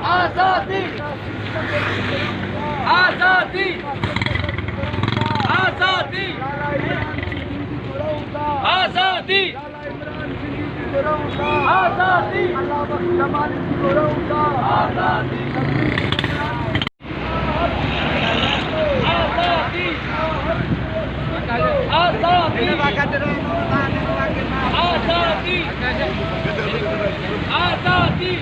आजादी आजादी आजादी आजादी आजादी आजादी आजादी आजादी आजादी आजादी आजादी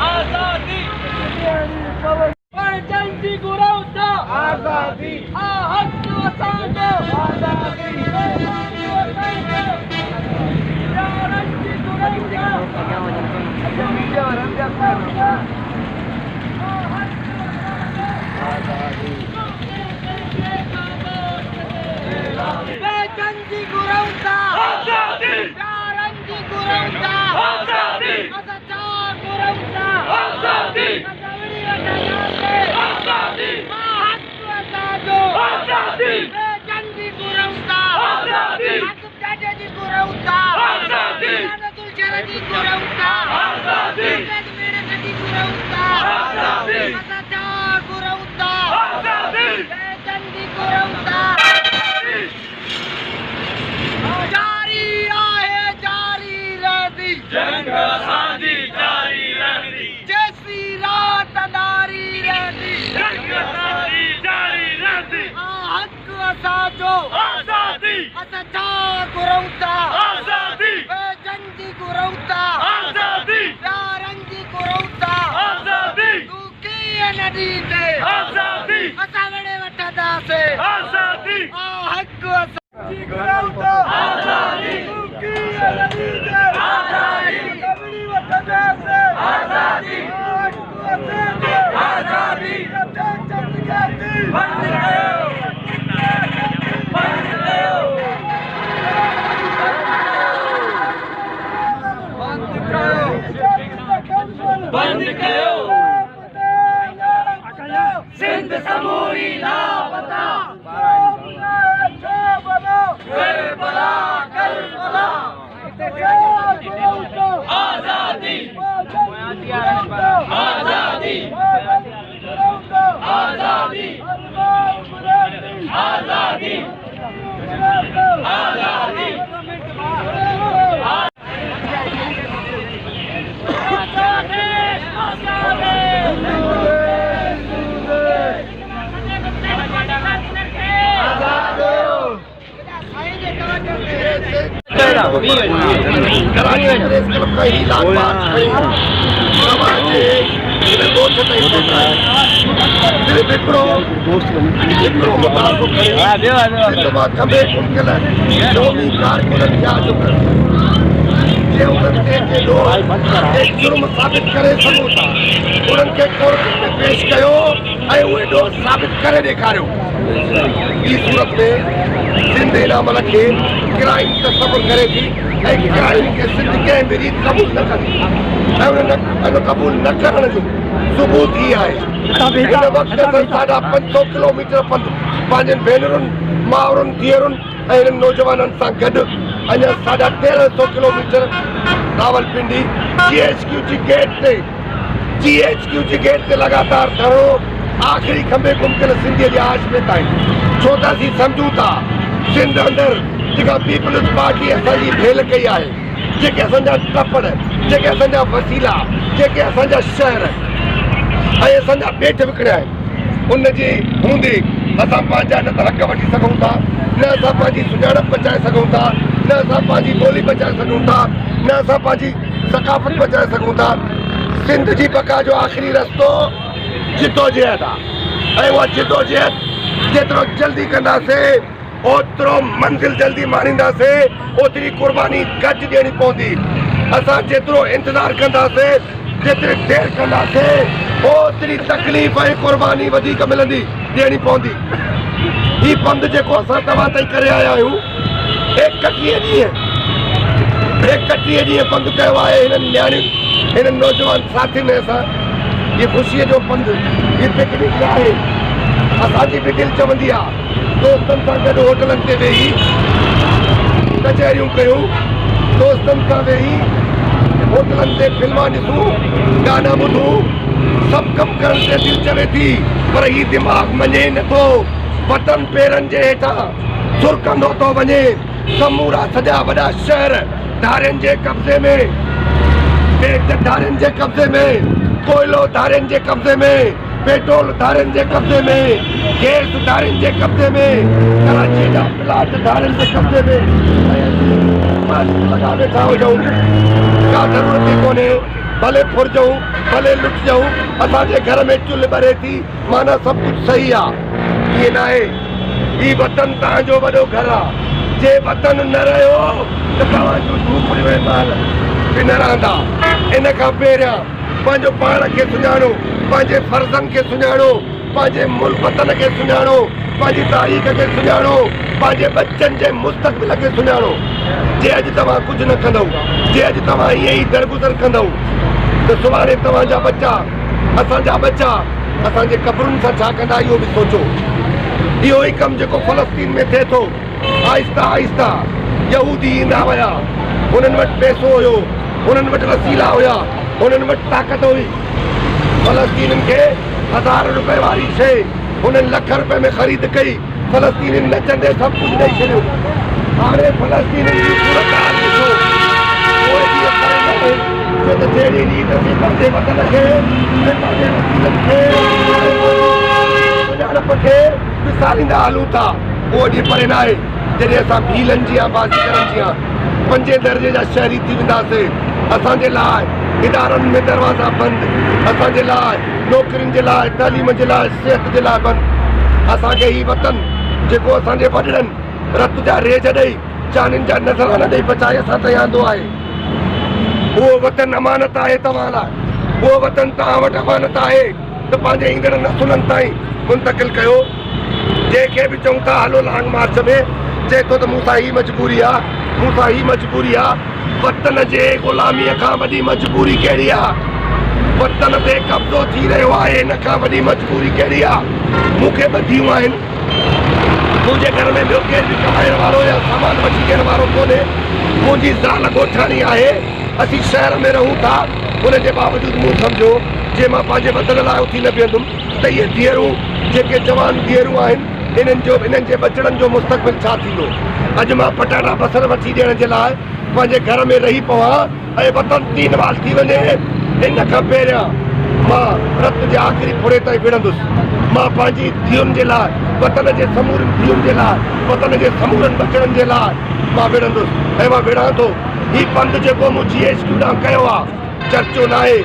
आजादी जंगी गुरौता आजादी हक वसांजो आजादी जंगी गुरौता जंगी गुरौता आजादी जंगी गुरौता आजादी अचार गुरौता आजादी आजादी हक वसांजो आजादी जंगी गुरौता आजादी हक गुरौता आजादी अनदुल शरदी गुरौता आजादी मेरे नदी गुरौता आजादी अचार गुरौता आजादी जंगी गुरौता जारी आहे जारी रहती जंग असांजी जारी रहती जैसी रात नारी रहती जंग असांजी जारी रहती हक असांजो आजादी असां गुरौता आजादी जंगी गुरौता आजादी यारंगी गुरौता आजादी तू कीअं न ॾींदे आजादी असां वड़े वठंदासे आजादी हक असांजी गुरौता आजादी तू कीअं न ॾींदे आजादी असां वड़े वठंदासे आजादी हक असांजो आजादी बंद कयो बंद कयो बंद कयो सिंध समूरी लापता करबला करबला आजादी आजादी आजादी आजादी आजादी जुर्म साबित करे सघूं था उन्हनि खे कोर्ट में पेश कयो ऐं उहे ॾोह साबित करे ॾेखारियो। ॿी सूरत में सिंध हिन अमल खे क्राइम तस्वुर करे थी ऐं क्राइम खे सिंध कंहिं बि रीति क़बूल न कंदी ऐं उन्हनि क़बूल न करण जो सबूत ई आहे। हिन वक़्त साढा 500 किलोमीटर पंधु पंहिंजनि भेनरुनि माउरुनि धीअरुनि ऐं हिननि नौजवाननि सां गॾु अञा साढा 1300 किलोमीटर रावलपिंडी GHQ जी गेट ते लगातार धरणो आख़िरी खंबे मुमकिन सिंधीअ जे आशमे ताईं। छो त असीं सम्झूं था सिंध अंदरि जेका पीपल्स पार्टी असांजी भेल कई आहे, जेके असांजा टपड़, जेके असांजा वसीला, जेके असांजा शहर ऐं असांजा पेट विकिणिया आहिनि, उनजी हूंदे असां पंहिंजा न त हक़ वठी सघूं था, न असां पंहिंजी सुञाणप बचाए सघूं था, न असां पंहिंजी ॿोली बचाए सघूं था, न असां पंहिंजी सकाफ़त बचाए सघूं था। सिंध जी बका जो आख़िरी रस्तो जिदोजहद आहे ऐं उहा जिदोजहद जेतिरो जल्दी कंदासीं ओतिरो मंज़िल जल्दी माणींदासीं, ओतिरी कुर्बानी घटि ॾियणी पवंदी। असां जेतिरो इंतज़ारु कंदासीं, जेतिरी देरि कंदासीं, ओतिरी तकलीफ़ ऐं कुर्बानी वधीक मिलंदी, ॾियणी पवंदी। हीउ पंधु जेको असां तव्हां ताईं करे आया आहियूं, 31 ॾींहं 36 ॾींहं पंधु कयो आहे हिननि न्याणियुनि हिननि नौजवान साथियुनि असां ये ख़ुशीअ जो पंधु ये पिकनिक आहे असांजी बि दिलि चवंदी आहे दोस्तनि सां गॾु होटलनि ते वेही कचहरियूं कयूं दोस्तनि सां वेही होटलनि ते फिल्मां ॾिसूं गाना ॿुधूं सभु कमु करण ते दिलि चवे थी पर ही दिमाग़ मञे नथो वतन पेरनि जे हेठां सुरकंदो थो वञे समूरा सॼा वॾा शहर धारियुनि जे कब्ज़े में धारियुनि जे कब्ज़े में कोयलो धारियुनि जे कब्ज़े में पेट्रोल धारियुनि जे कब्ज़े में गैस धारियुनि जे कब्ज़े में कराची जा प्लाट धारियुनि जे कब्ज़े में लॻा वेठा हुजऊं का ज़रूरत ई कोन्हे भले फुरजऊं भले लुटजऊं असांजे घर में चुल्ह ॿरे थी माना सभु कुझु सही आहे ईअं न आहे ही वतन तव्हांजो वॾो घर आहे जे वतन न रहियो त तव्हांजूं झूपड़ियूं माल बि न रहंदा इन खां पहिरियां पंहिंजो पाण खे सुञाणो पंहिंजे फर्ज़नि खे सुञाणो पंहिंजे मुल्क वतन खे सुञाणो पंहिंजी तारीख़ खे सुञाणो पंहिंजे बच्चनि जे मुस्तक़बिल खे सुञाणो जे अॼु तव्हां कुझु न कंदव जे अॼु तव्हां ईअं ई दरगुज़र कंदव त सुभाणे तव्हांजा बच्चा असांजा बच्चा असांजे क़बरुनि सां छा कंदा इहो बि सोचो इहो ई कमु जेको फ़लस्तीन में थिए थो आहिस्ता आहिस्ता यहूदी ईंदा विया उन्हनि वटि पैसो हुयो उन्हनि वटि वसीला हुया उन्हनि वटि ताक़त हुई फ़लस्तीननि खे ₹1000 वारी शइ उन्हनि लख रुपए में ख़रीद कई फ़लस्तीनी नचंदे सभु कुझु ॾेई छॾियो हाणे फ़लस्तीननि जी सूरत हाल ॾिसो पोइ ॾींहं करे न वई छो त जहिड़ी रीत असीं पंहिंजे वतन खे पंहिंजे वसीलनि खे सुञाणप खे विसारींदा हलूं था उहो ॾींहुं परे न आहे जॾहिं असां भीलनि जी आबादी करण जी 5 दर्जे जा शहरी थी वेंदासीं असांजे लाइ इदारनि में दरवाज़ा बंदि असांजे लाइ नौकरियुनि जे लाइ तालीम जे लाइ सिहत जे लाइ बंदि असांखे ही वतन जेको असांजे वॾड़नि रत जा रेज ॾेई चांदियुनि जा नज़राना ॾेई बचाए असां ताईं आंदो आहे उहो वतन अमानत आहे तव्हां लाइ उहो वतन तव्हां वटि अमानत आहे त पंहिंजे ईंदड़ नसुलनि ताईं मुंतक़िल कयो जंहिंखे बि चऊं था हलो लॉन्ग मार्च में चए थो त मूंसां ही मजबूरी आहे वतन जे ग़ुलामीअ खां वॾी मजबूरी कहिड़ी आहे वतन ते कब्ज़ो थी रहियो आहे हिन खां वॾी मजबूरी कहिड़ी आहे मूंखे ॿधियूं आहिनि मुंहिंजे घर में ॿियो केरु बि कमाइण वारो या सामान वठी ॾियण वारो कोन्हे मुंहिंजी ज़ाल ॻोठाणी आहे असीं शहर में रहूं था उनजे बावजूदि मूं सम्झो जे मां पंहिंजे वतन लाइ उथी न बीहंदुमि त इहे धीअरूं जेके जवान धीअरूं आहिनि इन्हनि जे बचड़नि जो मुस्तक़बिल छा थींदो अॼु मां पटाटा बसर वठी ॾियण जे लाइ पंहिंजे घर में रही पवां ऐं वतन तीन वाल थी वञे इन खां पहिरियां मां रत जे आख़िरी फुरे ताईं विढ़ंदुसि मां पंहिंजी धीअरुनि जे लाइ वतन जे समूरनि धीअरुनि जे लाइ वतन जे समूरनि बचड़नि जे लाइ मां विढ़ंदुसि ऐं मां विढ़ां थो ही पंधु जेको मूं GSQ ॾांहुं कयो आहे चर्चो न आहे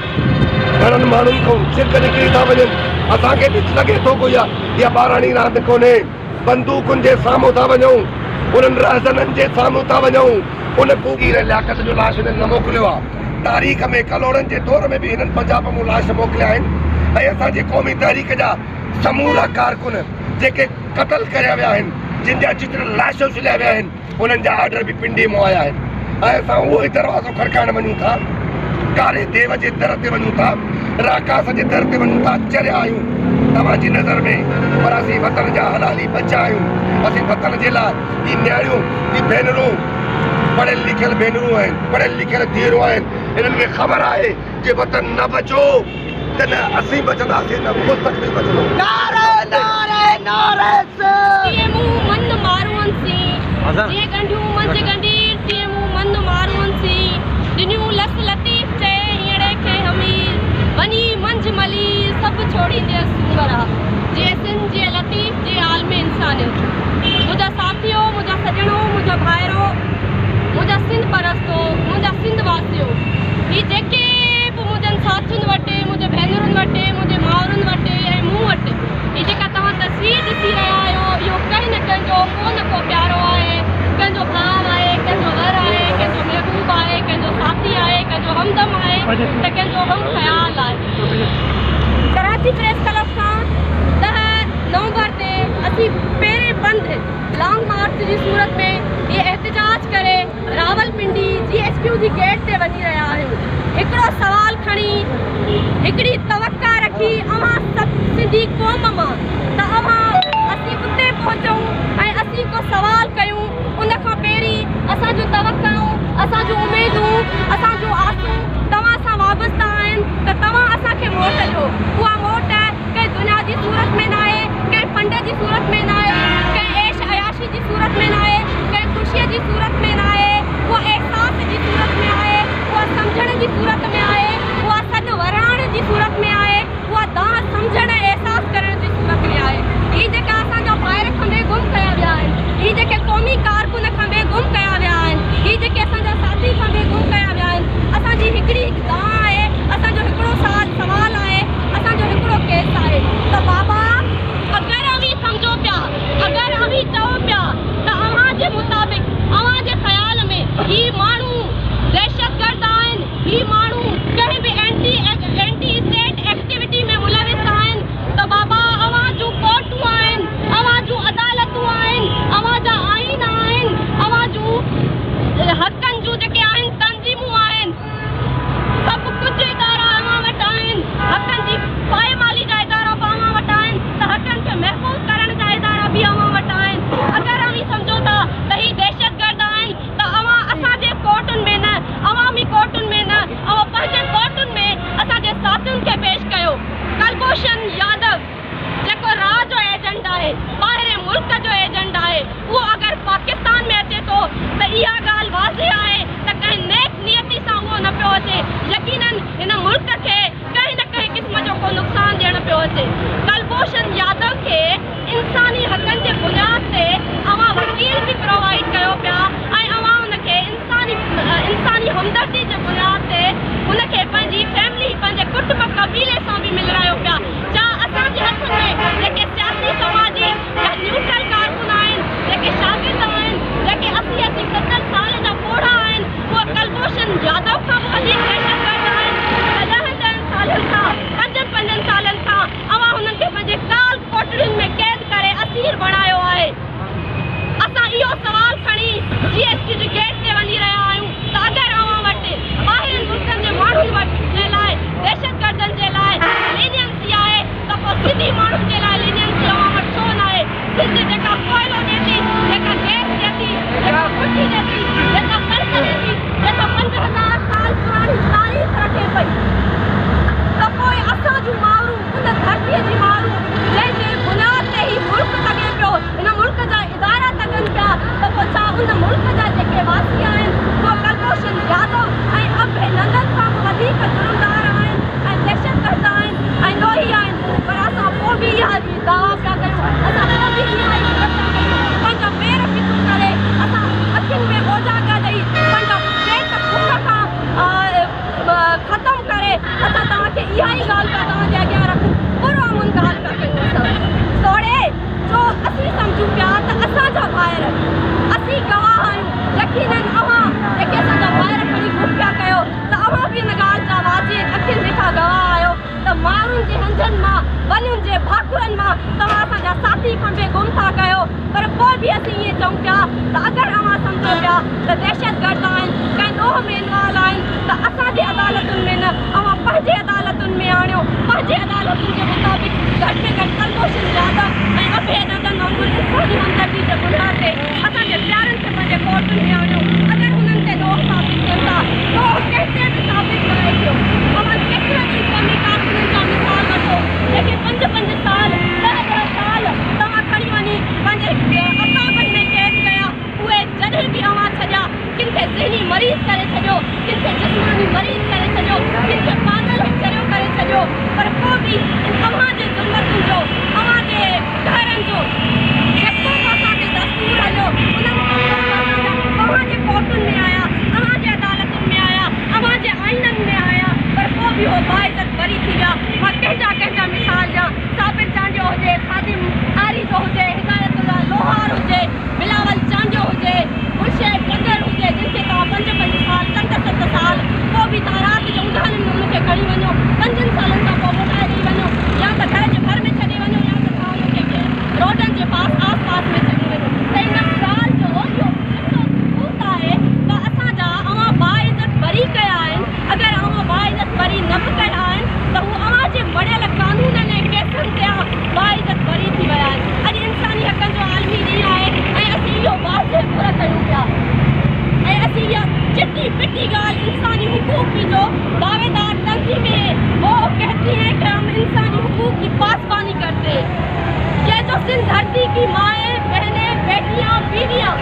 घणनि माण्हुनि खां छिक निकिरी था वञनि असांखे बि लॻे थो कोई इहा ॿाराणी रांदि कोन्हे बंदूकुनि जे साम्हूं था वञूं उन्हनि रहज़ननि जे साम्हूं था वञूं उन पूरी लियाकत जो लाश हिननि न मोकिलियो आहे तारीख़ में कलोड़नि जे दौर में बि हिननि पंजाब मूं लाश मोकिलिया आहिनि ऐं असांजे क़ौमी तारीख़ जा समूरा कारकुन जेके क़तल कया विया आहिनि जिन जा चित्र लाशूं छलिया विया आहिनि उन्हनि जा ऑर्डर बि पिंडी मां आया आहिनि ऐं असां उहो ई दरवाज़ो खड़काइण वञूं था कारे देव जे दर ते वञूं था राकास जे दर ते वञूं था चरिया आहियूं तव्हांजी नज़र में पर असीं वतन जा हलाली बचा आहियूं असीं वतन जे लाइ ही न्याणियूं ही भेनरूं पढ़ियल लिखियल भेनरूं आहिनि पढ़ियल लिखियल धीअरूं आहिनि इन्हनि खे ख़बर आहे कि वतन न बचो त न असीं बचंदासीं न मुस्तक़बिल बचंदो नारे नारे नारे से टीएमू मन मारुन सी जे गंढू मंज गंढी टीएमू मन मारुन सी दिन्यू लस लतीफ चे येड़े के हमीर बनी मंज मली सब छोड़ी दे सूंगरा जे सिंध जे लतीफ जे आलम इंसान मुझा साथियों मुझा सजणों मुझा भाइरो मुझा सिंध परस्तो मुझा सिंध वासियो ही जेके बि मुंहिंजनि साथियुनि वटि मुंहिंजे भेनरुनि वटि मुंहिंजे माउरुनि वटि ऐं मूं वटि ही जेका तव्हां तस्वीर ॾिसी रहिया आहियो इहो कंहिं न कंहिंजो को न को प्यारो आहे कंहिंजो भाउ आहे कंहिंजो घर आहे कंहिंजो महबूब आहे कंहिंजो साथी आहे कंहिंजो हमदम आहे त कंहिंजो हम ख़्याल आहे कराची प्रेस क्लब खां 10 नवंबर ते असीं पहिरें बंदि लॉन्ग मार्च जी सूरत में ये एहतजाज करे रावलपिंडी GSQ जी गेट हिकिड़ी तवक्का रखी अवां सभु सिंधी क़ौम मां त अवां असीं उते पहुचूं ऐं असीं को सवाल कयूं। उन खां पहिरीं असांजो तवक्काऊं, असांजूं उमेदूं, असांजूं आसूं तव्हां सां वाबस्ता आहिनि त तव्हां असांखे मोट ॾियो। उहा मोट कंहिं दुनिया जी सूरत में न आहे, कंहिं फंड जी सूरत में न आहे, कंहिं ऐश अयाशी जी सूरत में न आहे, कंहिं ख़ुशीअ जी सूरत में न आहे, उहा अहसास जी सूरत में आहे, उहा सम्झण जी सूरत में आहे, उहा सॾु वराइण जी सूरत में आहे, उहा दाह सम्झण ऐं अहसास करण जी सूरत में आहे। ही जेका असांजा ॿाहिरि खंभे गुम कया विया आहिनि, ही जेके क़ौमी कारकुन खंभे गुम कया विया आहिनि, ही जेके असांजा साथी खंभे गुम कया विया आहिनि, असांजी हिकिड़ी दाह आहे, असांजो हिकिड़ो सवाल आहे, असांजो हिकिड़ो केस आहे त बाबा अगरि अवी सम्झो पिया, अगरि अवी चओ पिया त अव्हांजे मुताबिक़ अव्हांजे ख़्याल में ही माण्हू दहशतगर्द आहिनि, ही माण्हू कंहिं बि एंटी स्टेट एक्टिविटी में मुलविस आहिनि त बाबा अव्हां जूं कोर्टूं आहिनि, अव्हां जूं अदालतूं आहिनि, अव्हां जा आइन आहिनि, अव्हां जूं हक़नि जूं जेके आहिनि तंज़ीमूं आहिनि, सभु कुझु इदारा अव्हां वटि आहिनि। हक़नि जी पाएमाली जा इदारा बि अव्हां वटि आहिनि त हक़नि खे महफ़ूज़ करण जा इदारा बि अव्हां वटि आहिनि। अगरि अवी सम्झो था त ही दहशतगर्द आहिनि त अव्हां असांजे कोर्टुनि में न, अवामी कोर्टुनि में न, अव्हां पंहिंजे कोर्टुनि में असांजे साथियुनि खे पेश कयो। कुलभूषण यादव जेको राह जो एजेंट आहे, ॿाहिरि मुल्क जो एजेंट आहे, उहो अगरि पाकिस्तान में अचे थो त इहा ॻाल्हि वाज़िह आहे त कंहिं नेक नियती सां उहो न पियो अचे। यकीनन हिन मुल्क खे कंहिं न कंहिं क़िस्म जो को नुक़सानु ॾियणु पियो अचे। कुलभूषण यादव खे इंसानी हक़नि जे बुनियाद ते अव्हां वकील बि प्रोवाइड कयो पिया ऐं अव्हां हुनखे इंसानी हमदर्दी जे बुनियाद ते हुनखे पंहिंजी फैमिली, पंहिंजे कुटुंब कबीले सां बि मिलायो पिया। छा असांजे हथ में जेके सियासी समाजी या न्यूट्रल कारकुन आहिनि, जेके शागिर्द आहिनि, जेके 80-70 साल जा ॿोढ़ा आहिनि, उहे कुलभूषण यादव खां बि वधीक दहशतगर्द आहिनि। 10 सालनि खां, 5 सालनि खां अव्हां हुननि खे पंहिंजे काल कोठड़ियुनि में क़ैद करे असीर बणायो आहे। असां इहो सवाल खणी GST जे गेट ते वञी रहिया आहियूं त अगरि अव्हां वटि ॿाहिरि मुल्कनि जे माण्हुनि वटि जे लाइ दहशतगर्दनि जे लाइ लीनियंसी आहे त पोइ सिंधी माण्हुनि जे लाइ लीनियंसी अव्हां वटि छो न आहे? सिंध जेका कोयलो ॾिए थी, जेका गैस ॾिए थी, जेका भुटी ॾिए थी, जेका कणिक ॾिए थी, जेका 5000 साल पुराणी तारीख़ रखे पई, त पोइ असां जूं माण्हू उन धरतीअ जी माण्हू जंहिंजे बुनियाद ते ही मुल्क लॻे पियो, हिन मुल्क जा इदारा लॻनि पिया, त पोइ छा उन मुल्क जा जेके वासी आहिनि उहे कुलभूषण यादव ऐं अभिनंदन खां बि वधीक जुर्मदार आहिनि ऐं दहशतगर्द आहिनि ऐं ॾोही आहिनि? पर असां पोइ बि इहा दावा पिया कयूं, असां पोइ बि इहा ई पिया कयूं, पंहिंजा पेर पिचूं करे, असां अखियुनि में ओझा पिया ॾेई, पंहिंजा पेट खून खां ख़तमु करे असां तव्हांखे इहा ई ॻाल्हि पिया तव्हांजे अॻियां रखूं, पुरअमन ॻाल्हि पिया कयूं। असां तोड़े जो असीं सम्झूं पिया त असांजा ॿाहिरि, असीं गवाह आहियूं। यकीनन अव्हां जेके असांजा ॿाहिरि खणी गुम पिया कयो त अव्हां बि हिन ॻाल्हि जा वाज़िह अखियुनि ॾिठा गवाह आहियो त माण्हुनि जे हंधनि मां, वञुनि जे भाकुरनि मां तव्हां असांजा साथी खंभे गुम था कयो। पर पोइ बि असीं ईअं चऊं पिया त अगरि अव्हां सम्झो पिया त दहशतगर्द आहिनि, कंहिं ॾोह में इनवाल आहिनि, त असांजे अदालतुनि में न, अव्हां पंहिंजे अदालतुनि में आणियो। पंहिंजे अदालतुनि जे मुताबिक़ घटि में घटि कुलभूषण यादव ऐं अभिनंदन वांगुरु इंसानी हमदर्दी जे बुनियाद ते असांजे प्यारनि खे पंहिंजे कोर्टुनि में आणियो। अगरि हुननि ते ॾोह साबित थियनि था, ॾोह कंहिंते बि साबित न आहे थियो। अव्हां केतिरनि ई क़ौमी कारकुननि जा मिसाल वठो जेके 5 साल, 10 साल तव्हां खणी वञी पंहिंजे अताबनि में क़ैद कया, उहे जॾहिं बि अव्हां छॾिया, किन खे ज़हनी मरीज़ करे छॾियो, किन खे जिस्मानी मरीज़ करे छॾियो, किन खे पागल चरियो करे छॾियो, पर पोइ बि अव्हां जे ज़ुल्मतुनि जो, अव्हां जे घरनि जो जेको बि असांखे दस्तूर हलियो, उन्हनि अव्हां जे कोर्टुनि में आया, अव्हां जे अदालतुनि में आया, अव्हां जे आइननि में आया, पर पोइ बि उहो बाइज़त बरी थी विया। मां कंहिंजा मिसाल ॾियां, साबिर चांडियो हुजे, ख़ादिम आरी जो हुजे, हिदायतुल्ला लोहार हुजे, बिलावल चांडियो हुजे, मुर्शिद कदर हुजे, जिनखे तव्हां 5 साल, 7 साल, पोइ बि तव्हां राति जो उंधारनि में हुनखे खणी वञो, 5 सालनि खां पोइ मोटाए ॾेई वञो, या त घर जे भर में छॾे वञो, या त तव्हां हुनखे रोडनि जे आस पास में छॾे वञो। त इन ॻाल्हि जो इहो सबूत आहे त असांजा पिटी गाल इंसानी हुकूक की जो दावेदार तंजीमें है वो कहती हैं कि हम इंसानी हुकूक की पासबानी करते हैं। ये जो सिंध धरती की माएँ बहनें बेटियाँ बीवियाँ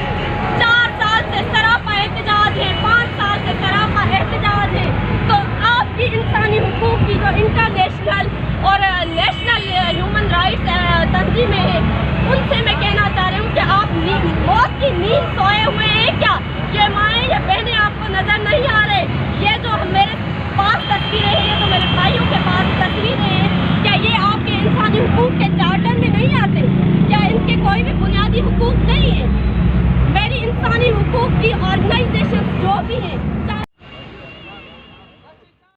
4 साल से सरापा एहतजाज है, 5 साल से सरापा एहतजाज है, तो आपकी इंसानी हुकूक की जो इंटरनेशनल और नेशनल ह्यूमन राइट्स तंजीमें हैं उनसे मैं कहना चाह रही हूँ कि आप मौत की नींद सोए हुए हैं क्या? ये माएँ ये बहनें आपको नजर नहीं आ रहे? ये जो मेरे पास तस्वीरें हैं, ये तो मेरे भाइयों के पास तस्वीरें हैं, क्या ये आपके इंसानी हुकूक के चार्टर में नहीं आते? क्या इनके कोई भी बुनियादी हुकूक नहीं है? मेरी इंसानी हुकूक की ऑर्गेनाइजेशन जो भी हैं